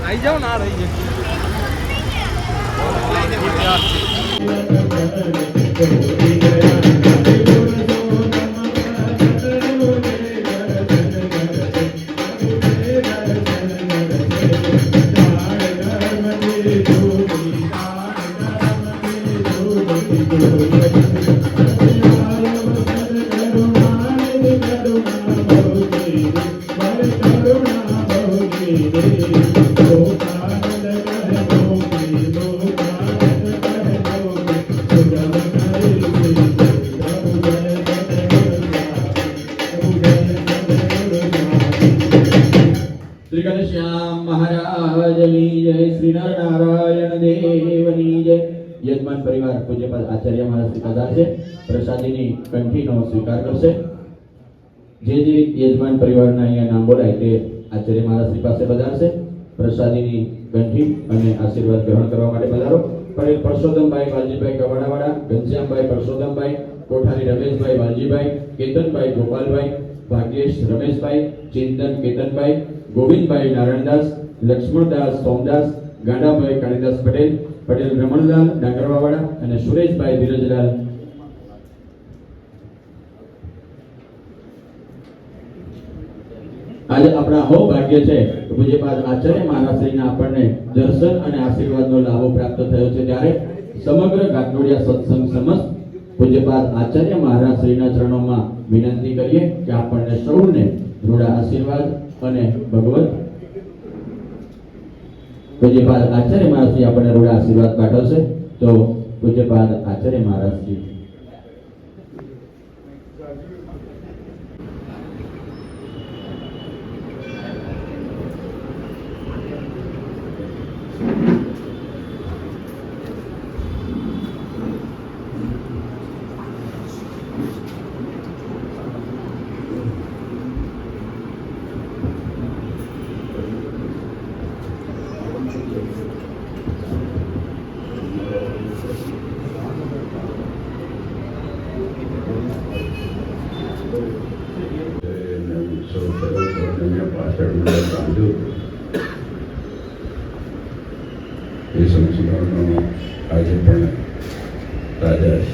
आई जाओ ना रही है श्याम महाराज की जय, श्री नारायण देवनी जय। यजमान परिवार पूज्यपाद आचार्य महाराज श्री पधारશે, પ્રસાદીની કંઠીનો સ્વીકાર કરશે। જે યજમાન પરિવારના અહીંયા નામ બોલાય તે આચાર્ય મહારાજ શ્રી પાસે પધારશે। પ્રસાદીની કંઠી અને આશીર્વાદ ગ્રહણ કરવા માટે પધારો। પટેલ પરસોત્તમભાઈ વાલજીભાઈ કવાડાવાળા, ઘનશ્યામભાઈ પરસોત્તમભાઈ, કોઠારી રમેશભાઈ વાલજીભાઈ, કેતનભાઈ ગોપાલભાઈ, ભાગ્યેશ રમેશભાઈ, ચિંતન કેતનભાઈ, गोविंदभाई नारायणदास, लक्ष्मणदास सोमदास, गांडाभाई कालिदास पटेल, पटेल रमणलाल डांगरवावाड़ा અને સુરેશભાઈ ધીરજલાલ। આજે આપણા હો ભાગ્ય છે પૂજ્યપાદ આચાર્ય મહારાજશ્રીના આપણને દર્શન અને આશીર્વાદનો લાભો પ્રાપ્ત થયો છે, ત્યારે સમગ્ર ગાંઠોડિયા સત્સંગ સમસ્ત પૂજ્યપાદ આચાર્ય મહારાજશ્રીના ચરણોમાં વિનંતી કરીએ કે આપણને સૌને રૂડા આશીર્વાદ અને ભગવત પૂજ્યપાદ આચાર્ય મહારાજશ્રી આપણને રૂડા આશીર્વાદ પાઠવશે। તો પૂજ્યપાદ આચાર્ય મહારાજશ્રી। એ સંસ્કારનો આજે પણ તાજા છે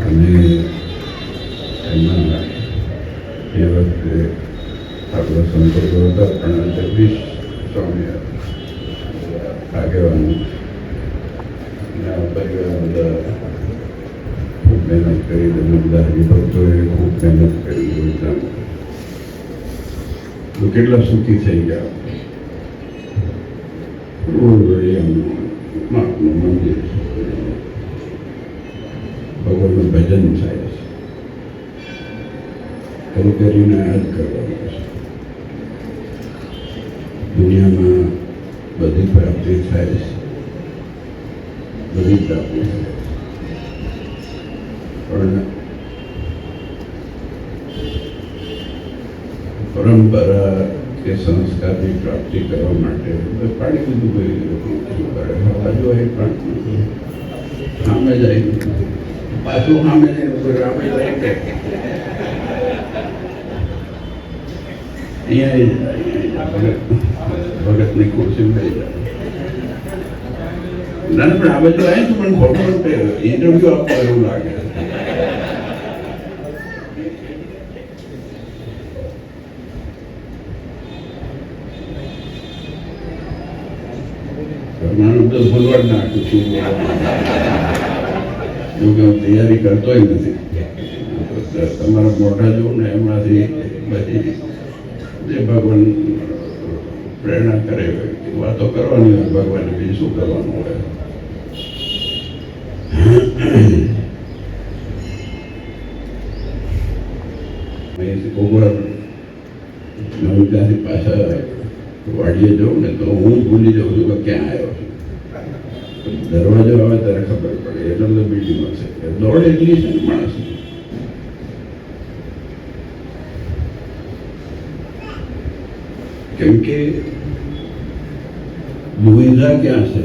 અને એમાં એ વખતે આપણો સંપર્કો હતા, પણ જગદીશ સ્વામી આગેવાનો પરિવાર બધા ખૂબ મહેનત કરી, અને બધા હરિભક્તોએ ખૂબ મહેનત કરી યોજનામાં તો કેટલા સુખી થઈ ગયા। મંદિર ભગવાનનું ભજન થાય છે, કરીને યાદ કરવાનું છે। દુનિયામાં બધી પ્રાપ્તિ થાય છે, બધી પ્રાપ્તિ થાય પણ પરંપરા કે સંસ્કારની પ્રાપ્તિ કરવા માટે પાણી બધું ભાઈ હવા જોઈએ, પણ સામે જાય પાછું સામે સામે જાય કે અહીંયા ભગતની ખુરશી લઈ જાય ના, પણ આ બધું આવે તો મને ભગવાન ઇન્ટરવ્યુ આપવા એવું લાગે। મારું તો ભૂલવા નાખું છું, જો કે હું તૈયારી કરતોય નથી। તમારા મોઢા જોઉં ને એમાંથી બધી જે ભગવાન પ્રેરણા કરે વાતો કરવાની હોય, ભગવાનને બીજું શું કરવાનું હોય। અહીંયાથી કોગવાર નવિતાથી પાછા વાડીએ જાઉં ને તો હું ભૂલી જાઉં છું કે ક્યાં આવ્યો છું। દરવાજો આવે ત્યારે ખબર પડે, એટલો બધો બિલ્ડિંગમાં છે, દોડ એટલી છે ને માણસ। કેમ કે દુવિધા ક્યાં છે,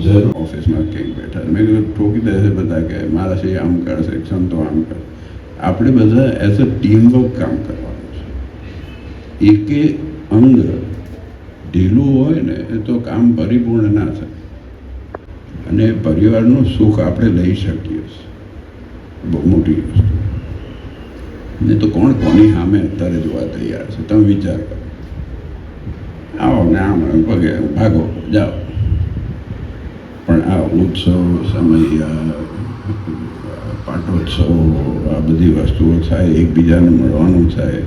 જરૂર ઓફિસમાં કંઈક બેઠા, મેં કીધું ઠોકી દેશે બધા કે મારા છે આમ કરશે, સંતો આમ કરે। આપણે બધા એઝ અ ટીમવર્ક કામ કરવાનું છે। એકે અંગ ઢીલું હોય ને તો કામ પરિપૂર્ણ ના થાય. અને પરિવારનું સુખ આપણે લઈ શકીએ છીએ, બહુ મોટી વસ્તુ. ને તો કોણ કોની સામે અત્યારે જોવા તૈયાર છે? તમે વિચાર કરો. આવો ને આમ પગે ભાગો જાઓ. પણ આ ઉત્સવ સમય, પાટોત્સવ, આ બધી વસ્તુઓ થાય, એકબીજાને મળવાનું થાય,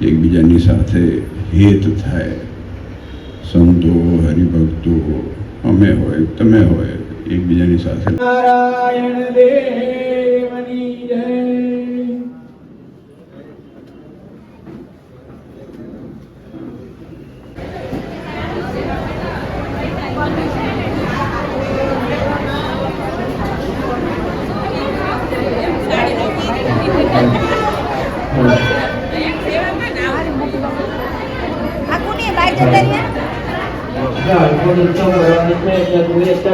એકબીજાની સાથે હેત થાય, સંતો હરિભક્તો અમે હોય તમે હોય એકબીજાની સાથે. નારાયણ દેવની જય.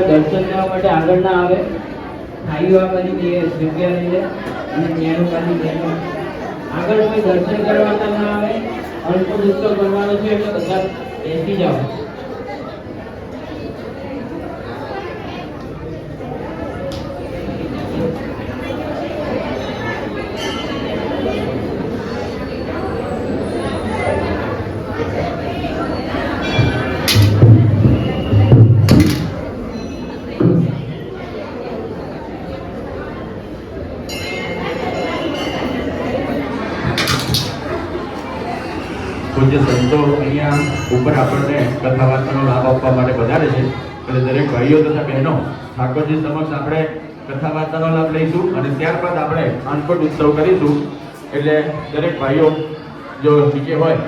દર્શન કરવા માટે આગળ ના આવે, ભાઈઓ આ બધી જગ્યા લઈ લે અને ન્યાય બની આગળ કોઈ દર્શન કરવા ના આવે. અલ્પ ઉત્સવ કરવાનો છે એટલે બધા બેસી જાઓ. પૂજ્ય સંતો અહીંયા ઉપર આપણને કથા વાર્તાનો લાભ આપવા માટે વધારે છે. એટલે દરેક ભાઈઓ તથા બહેનો ઠાકોરજી સમક્ષ આપણે કથા વાર્તાનો લાભ લઈશું અને ત્યારબાદ આપણે અન્નકૂટ ઉત્સવ કરીશું. એટલે દરેક ભાઈઓ જો નીચે હોય